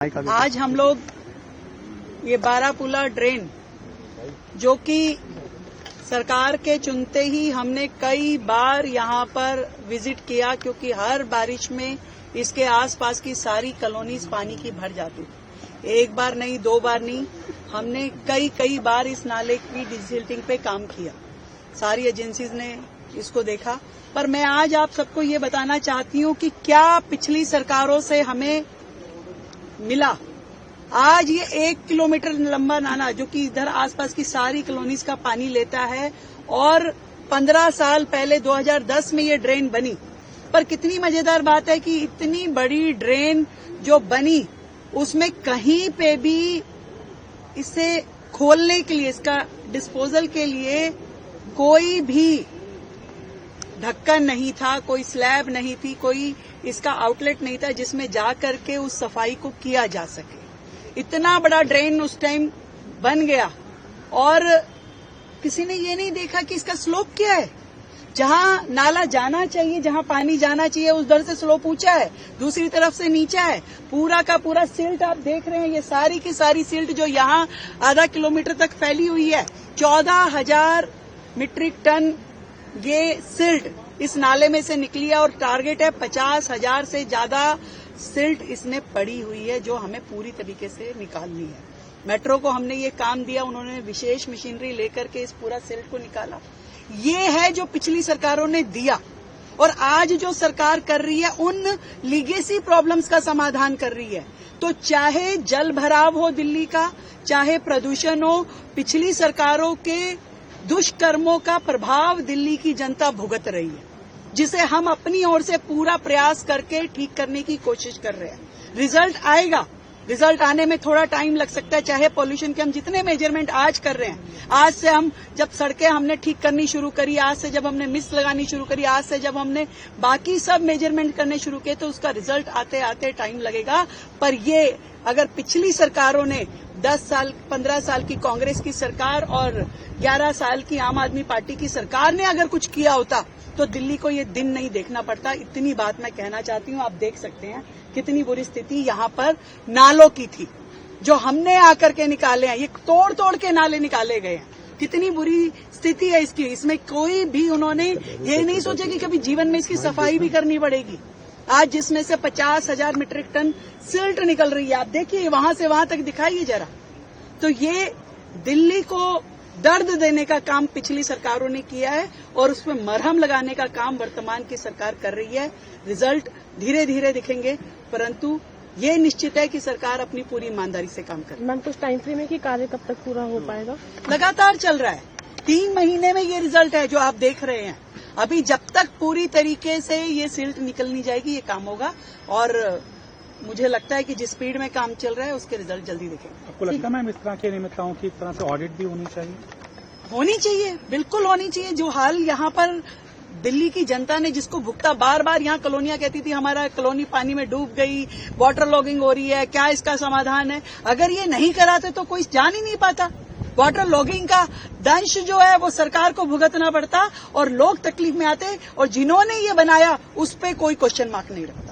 आज हम लोग ये बारापुला ड्रेन जो कि सरकार के चुनते ही हमने कई बार यहाँ पर विजिट किया, क्योंकि हर बारिश में इसके आसपास की सारी कॉलोनीज पानी की भर जाती थी। एक बार नहीं, दो बार नहीं, हमने कई बार इस नाले की डिसिल्टिंग पे काम किया। सारी एजेंसीज ने इसको देखा। पर मैं आज आप सबको ये बताना चाहती हूँ कि क्या पिछली सरकारों से हमें मिला। आज ये 1 किलोमीटर लंबा नाला जो कि इधर आसपास की सारी कॉलोनीज का पानी लेता है, और 15 साल पहले 2010 में ये ड्रेन बनी। पर कितनी मजेदार बात है कि इतनी बड़ी ड्रेन जो बनी उसमें कहीं पे भी इसे खोलने के लिए, इसका डिस्पोजल के लिए कोई भी ढक्कन नहीं था, कोई स्लैब नहीं थी, कोई इसका आउटलेट नहीं था जिसमें जा करके उस सफाई को किया जा सके। इतना बड़ा ड्रेन उस टाइम बन गया और किसी ने ये नहीं देखा कि इसका स्लोप क्या है। जहां नाला जाना चाहिए, जहां पानी जाना चाहिए, उधर से स्लोप ऊंचा है, दूसरी तरफ से नीचा है। पूरा का पूरा सिल्ट आप देख रहे हैं, ये सारी की सारी सिल्ट जो यहाँ आधा किलोमीटर तक फैली हुई है, 14,000 मीट्रिक टन ये सिल्ट इस नाले में से निकली है। और टारगेट है 50,000 से ज्यादा सिल्ट इसमें पड़ी हुई है जो हमें पूरी तरीके से निकालनी है। मेट्रो को हमने ये काम दिया, उन्होंने विशेष मशीनरी लेकर के इस पूरा सिल्ट को निकाला। ये है जो पिछली सरकारों ने दिया, और आज जो सरकार कर रही है उन लीगेसी प्रॉब्लम्स का समाधान कर रही है। तो चाहे जल भराव हो दिल्ली का, चाहे प्रदूषण हो, पिछली सरकारों के दुष्कर्मों का प्रभाव दिल्ली की जनता भुगत रही है, जिसे हम अपनी ओर से पूरा प्रयास करके ठीक करने की कोशिश कर रहे हैं। रिजल्ट आएगा, रिजल्ट आने में थोड़ा टाइम लग सकता है। चाहे पॉल्यूशन के हम जितने मेजरमेंट आज कर रहे हैं, आज से हम जब सड़कें हमने ठीक करनी शुरू करी, आज से जब हमने मिस लगानी शुरू करी, आज से जब हमने बाकी सब मेजरमेंट करने शुरू किए, तो उसका रिजल्ट आते आते टाइम लगेगा। पर ये अगर पिछली सरकारों ने 10 साल 15 साल की कांग्रेस की सरकार और 11 साल की आम आदमी पार्टी की सरकार ने अगर कुछ किया होता तो दिल्ली को ये दिन नहीं देखना पड़ता। इतनी बात मैं कहना चाहती हूँ। आप देख सकते हैं कितनी बुरी स्थिति यहाँ पर नालों की थी जो हमने आकर के निकाले हैं। ये तोड़ तोड़ के नाले निकाले गए हैं। कितनी बुरी स्थिति है इसकी। इसमें कोई भी उन्होंने ये नहीं सोचा कि कभी जीवन में इसकी सफाई भी करनी पड़ेगी। आज जिसमें से 50,000 मीट्रिक टन सिल्ट निकल रही है, आप देखिए वहां से वहां तक दिखाइए जरा। तो ये दिल्ली को दर्द देने का काम पिछली सरकारों ने किया है, और उसमें मरहम लगाने का काम वर्तमान की सरकार कर रही है। रिजल्ट धीरे धीरे दिखेंगे, परंतु ये निश्चित है कि सरकार अपनी पूरी ईमानदारी से काम करे। मैम, कुछ टाइम फ्रेम है कि कार्य कब तक पूरा हो पाएगा? लगातार चल रहा है। 3 महीने में ये रिजल्ट है जो आप देख रहे हैं। अभी जब तक पूरी तरीके से ये सिल्ट निकलनी जाएगी, ये काम होगा। और मुझे लगता है कि जिस स्पीड में काम चल रहा है उसके रिजल्ट जल्दी दिखेंगे। आपको लगता है मैम इस तरह की अनियमितताओं की तरह से ऑडिट भी होनी चाहिए? होनी चाहिए, बिल्कुल होनी चाहिए। जो हाल यहाँ पर दिल्ली की जनता ने जिसको भुगता, बार बार यहाँ कॉलोनियां कहती थी हमारा कॉलोनी पानी में डूब गई, वाटर लॉगिंग हो रही है, क्या इसका समाधान है? अगर ये नहीं कराते तो कोई जान ही नहीं पाता। वाटर लॉगिंग का दंश जो है वो सरकार को भुगतना पड़ता और लोग तकलीफ में आते, और जिन्होंने ये बनाया उस पर कोई क्वेश्चन मार्क नहीं रखता।